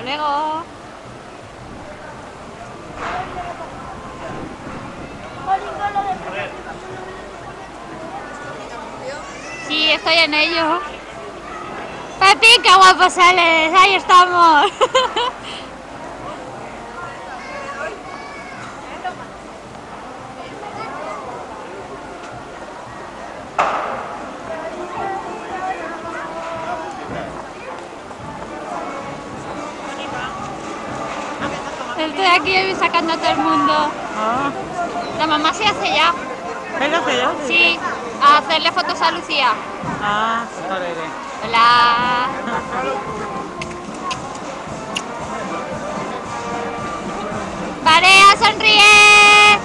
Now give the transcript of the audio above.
Hasta luego. Sí, estoy en ello. Pepi, qué guapo sales. Ahí estamos. Estoy aquí sacando a todo el mundo. Ah. La mamá se hace ya. ¿Él hace ya? Sí, a hacerle fotos a Lucía. Ah, joder. Hola. Barea, sonríe.